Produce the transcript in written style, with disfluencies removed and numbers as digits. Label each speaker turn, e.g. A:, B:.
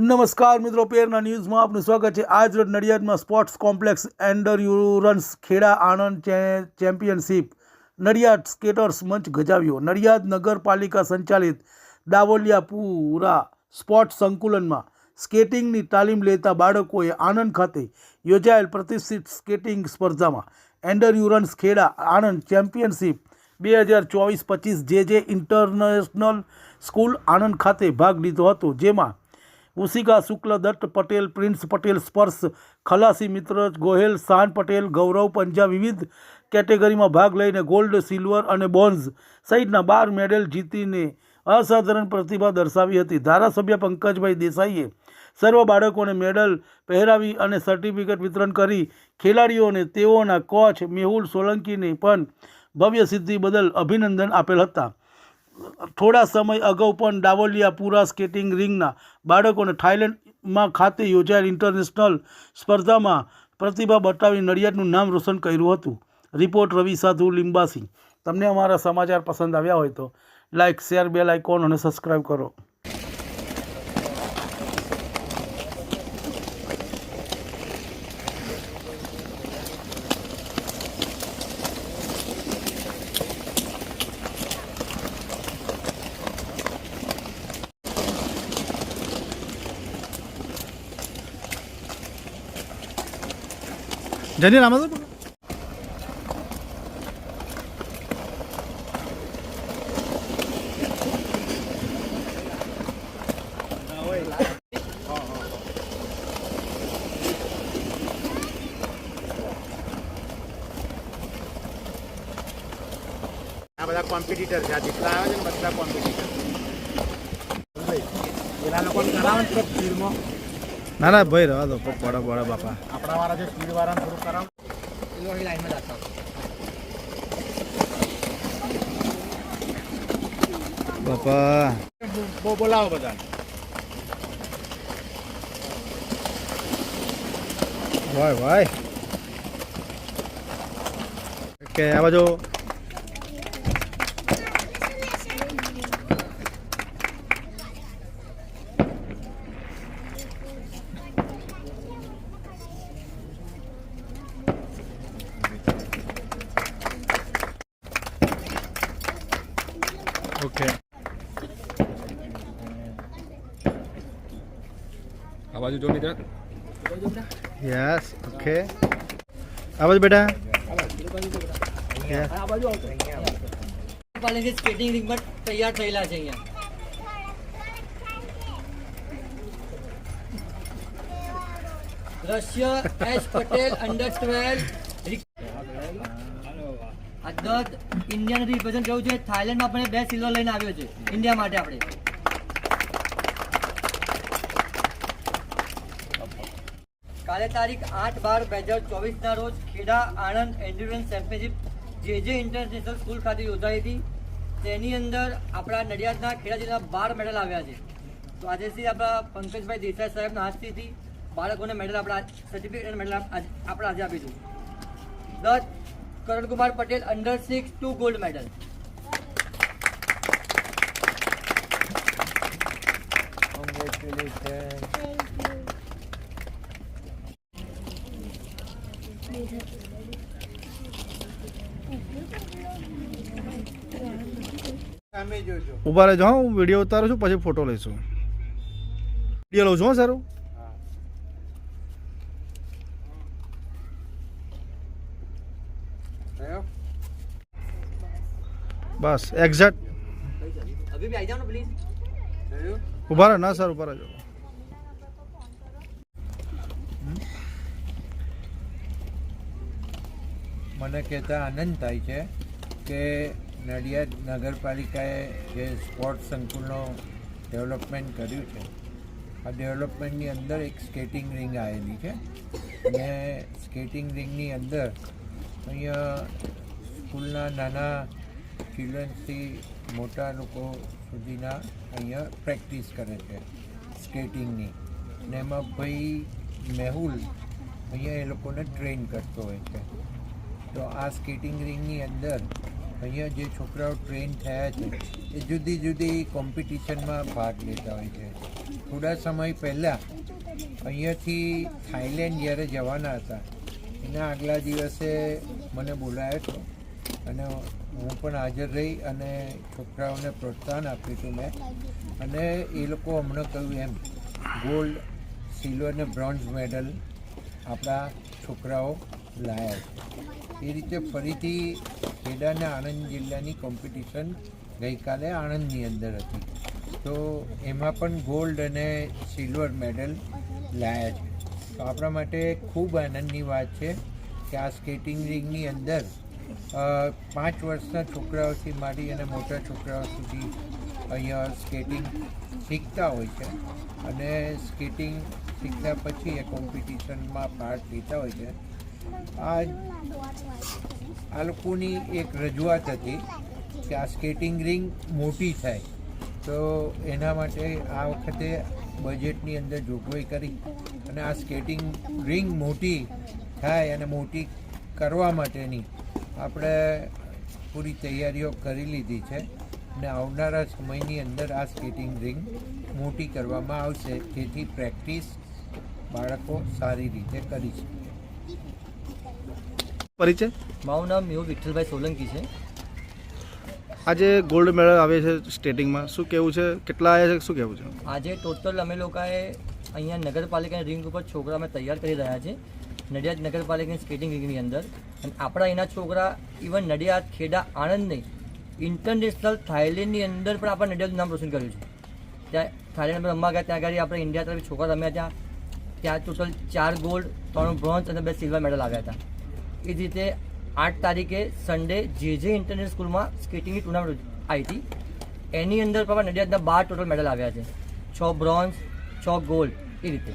A: નમસ્કાર મિત્રો, પેરના ન્યૂઝમાં આપનું સ્વાગત છે। આજ રોજ નડિયાદમાં sports complex endurance Kheda Anand championship Nadiad skaters મંચ ગજાવ્યો। નડિયાદ નગરપાલિકા સંચાલિત દાવલિયાપુરા સ્પોર્ટ્સ સંકુલનમાં સ્કેટિંગની તાલીમ લેતા બાળકોએ આણંદ ખાતે યોજાયેલ પ્રતિષ્ઠિત સ્કેટિંગ સ્પર્ધામાં એન્ડરયુરન્સ ખેડા આણંદ ચેમ્પિયનશિપ 2024-25 જે ઇન્ટરનેશનલ સ્કૂલ આણંદ ખાતે ભાગ લીધો હતો, જેમાં ઉષિકા શુક્લ, દત્ત પટેલ, પ્રિન્સ પટેલ, સ્પર્શ ખલાસી, મિત્ર ગોહેલ, શાન પટેલ, ગૌરવ પંજા વિવિધ કેટેગરીમાં ભાગ લઈને ગોલ્ડ, સિલ્વર અને બ્રોન્ઝ સહિતના 12 મેડલ જીતીને અસાધારણ પ્રતિભા દર્શાવી હતી। ધારાસભ્ય પંકજભાઈ દેસાઈએ સર્વ બાળકોને મેડલ પહેરાવી અને સર્ટિફિકેટ વિતરણ કરી ખેલાડીઓને તેઓના કોચ મેહુલ સોલંકીને પણ ભવ્ય સિદ્ધિ બદલ અભિનંદન આપેલ હતા। થોડા સમય અગાઉ પણ દાવલિયાપુરા સ્કેટિંગ રિંગના બાળકોને થાઇલેન્ડમાં ખાતે યોજાયેલ ઇન્ટરનેશનલ સ્પર્ધામાં પ્રતિભા બતાવી નડિયાદનું નામ રોશન કર્યું હતું। રિપોર્ટ રવિ સાધુ, લીંબાસી। તમને અમારા સમાચાર પસંદ આવ્યા હોય તો લાઇક, શેર, બેલ આઇકોન અને સબસ્ક્રાઈબ કરો। જની રામા
B: આ બધા કોમ્પિટિટર છે, જેટલા આવે છે ને બધા કોમ્પિટિટર પેલા લોકો કરાવે છે સ્પીડમાં।
A: ના ના ભાઈ, રહેવા દો, બડા બડા બાપા,
B: આપણા વાળા જે સ્પીડ વાળાને થોડું કરાવ એ લાઈનમાં રાખો
A: બાપા,
B: બોલાવો બધા।
A: વાય વાય, કે આ બાજુ ઓકે,
C: આ બાજુ જો મિત્ર,
A: યસ, ઓકે, આ બાજુ બેટા,
D: સ્કેટિંગ રિંગ પર તૈયાર થયેલા છે। અહીંયા દ્રશ્ય H Patel under 12 Indian represent કર્યું છે। થાઈલેન્ડમાં આપણે 2 સિલ્વર લઈને આવ્યો છે ઇન્ડિયા માટે। આપણે કાલે તારીખ 8/12/2024 ના રોજ ખેડા આણંદ એન્ડ્યુરન્સ ચેમ્પિયનશિપ જે ઇન્ટરનેશનલ સ્કૂલ ખાતે યોજાઈ હતી। તેની અંદર આપણા નડિયાદના ખેડા જિલ્લાના 12 મેડલ આવ્યા છે। તો આજેથી આપણા પંકજભાઈ દેસાઈ સાહેબના હાથથી બાળકોને મેડલ, આપણા સર્ટિફિકેટ અને મેડલ આપણે આજે આપીશું। Datt Karankumar Patel under 6 2 gold medal.
A: ઉભા રહેજો, હા, હું વિડીયો ઉતારું છું, પછી ફોટો લઈશું, વિડીયો લઉં છું, હા સારું। બસ એક્ઝેક્ટ
D: અભી भी आई जाओ ना प्लीज।
A: ઉભા રહો, ના સર, ઉભા રહેજો।
E: મને કહેતા આનંદ થાય છે કે નડિયાદ નગરપાલિકાએ જે સ્પોર્ટ્સ સંકુલનું ડેવલપમેન્ટ કર્યું છે, આ ડેવલપમેન્ટની અંદર એક સ્કેટિંગ રિંગ આવેલી છે અને સ્કેટિંગ રિંગની અંદર અહીંયા સ્કૂલના નાના ચિલ્ડ્રન્સથી મોટા લોકો સુધીના અહીંયા પ્રેક્ટિસ કરે છે સ્કેટિંગની, ને એમાં ભાઈ મેહુલ અહીંયા એ લોકોને ટ્રેન કરતો હોય છે। તો આ સ્કેટિંગ રિંગની અંદર અહીંયા જે છોકરાઓ ટ્રેન થયા છે એ જુદી જુદી કોમ્પિટિશનમાં ભાગ લેતા હોય છે. થોડા સમય પહેલાં અહીંયાથી થાઈલેન્ડ જ્યારે જવાના હતા એના આગલા દિવસે મને બોલાયો હતો અને હું પણ હાજર રહી અને છોકરાઓને પ્રોત્સાહન આપ્યું હતું મેં. અને એ લોકો હમણાં કહ્યું એમ ગોલ્ડ, સિલ્વર ને બ્રોન્ઝ મેડલ આપણા છોકરાઓ લાયા છે. એ રીતે ફરીથી ખેડા અને આણંદ જિલ્લાની કોમ્પિટિશન ગઈકાલે આણંદની અંદર હતી, તો એમાં પણ ગોલ્ડ અને સિલ્વર મેડલ લાયા છે. તો આપણા માટે ખૂબ આનંદની વાત છે કે આ સ્કેટિંગ રિંગની અંદર 5 વર્ષના છોકરાઓથી માંડી અને મોટા છોકરાઓ સુધી અહીંયા સ્કેટિંગ શીખતા હોય છે અને સ્કેટિંગ શીખ્યા પછી એ કોમ્પિટિશનમાં પાર્ટ લેતા હોય છે. આ લોકોની એક રજૂઆત હતી કે આ સ્કેટિંગ રિંગ મોટી થાય, તો એના માટે આ વખતે બજેટની અંદર જોગવાઈ કરી અને આ સ્કેટિંગ રિંગ મોટી થાય અને મોટી કરવા માટેની આપણે પૂરી તૈયારીઓ કરી લીધી છે અને આવનારા સમયની અંદર આ સ્કેટિંગ રિંગ મોટી કરવામાં આવશે, જેથી પ્રેક્ટિસ બાળકો સારી રીતે કરી શકે.
F: પરિચય?
D: મારું નામ મેહુલ વિઠ્ઠલભાઈ સોલંકી છે.
F: આજે ગોલ્ડ મેડલ આવે છે સ્કેટિંગમાં, શું કહેવું છે? કેટલા આવ્યા છે, શું કહેવું છે?
D: આજે ટોટલ અમે લોકોએ અહીંયા નગરપાલિકાની રિંગ ઉપર છોકરા અમે તૈયાર કરી રહ્યા છે, નડિયાદ નગરપાલિકાની સ્કેટિંગ રિંગની અંદર. અને આપણા અહીંના છોકરા ઇવન નડિયાદ, ખેડા, આણંદ નહીં, ઇન્ટરનેશનલ થાઈલેન્ડની અંદર પણ આપણા નડિયાદનું નામ રોશન કર્યું છે. ત્યાં થાઈલેન્ડ રમવા ગયા, ત્યાં આગળ આપણે ઇન્ડિયા તરફથી છોકરા રમ્યા. ત્યાં ટોટલ 4 ગોલ્ડ, 3 બ્રોન્ઝ અને 2 સિલ્વર મેડલ આવ્યા હતા. એ જ રીતે 8 તારીખે સન્ડે જે ઇન્ટરનેશનલ સ્કૂલમાં સ્કેટિંગની ટુર્નામેન્ટ આવી હતી. એની અંદર પણ નડિયાદના 12 ટોટલ મેડલ આવ્યા છે, 6 બ્રોન્ઝ, 6 ગોલ્ડ, એ રીતે.